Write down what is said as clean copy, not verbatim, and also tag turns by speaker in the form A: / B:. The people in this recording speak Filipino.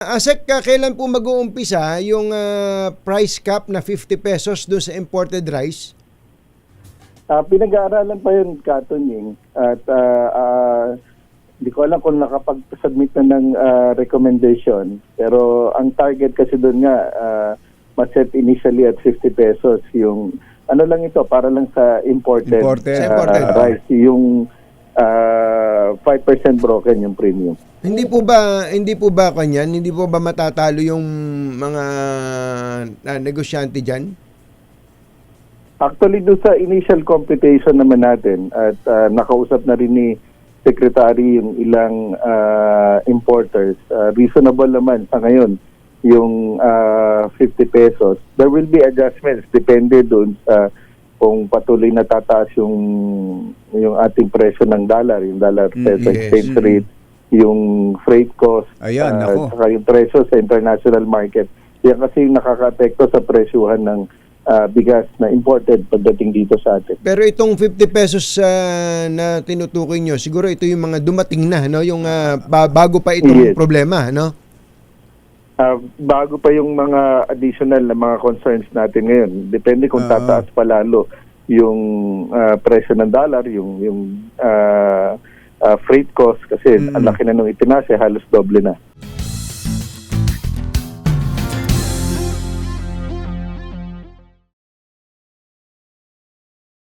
A: Asek, kailan po mag-uumpisa yung price cap na 50 pesos doon sa imported rice?
B: Pinag-aaralan pa yun, Katunying. At hindi ko alam kung nakapag-submit na ng recommendation. Pero ang target kasi doon nga, ma-set initially at 50 pesos. Yung, ano lang ito, para lang sa imported. Rice. Yung 5% broken yung premium.
A: Hindi po ba kanyan? Hindi po ba matatalo yung mga negosyante diyan?
B: Actually, doon sa initial computation naman natin at nakausap na rin ni Secretary yung ilang importers, reasonable naman sa ngayon yung 50 pesos. There will be adjustments depende doon sa kung patuloy na tataas yung ating presyo ng dollar, yung dollar peso exchange rate, yung freight cost, saka yung presyo sa international market. Yan kasi yung nakaka-apekto sa presyuhan ng bigas na imported pagdating dito sa atin.
A: Pero itong 50 pesos na tinutukoy nyo, siguro ito yung mga dumating na, no? Yung bago pa itong problema, no?
B: Bago pa yung mga additional na mga concerns natin ngayon. Depende kung tataas pa lalo yung presyo ng dollar, yung freight cost kasi ang laki na nung itinaas, halos doble na.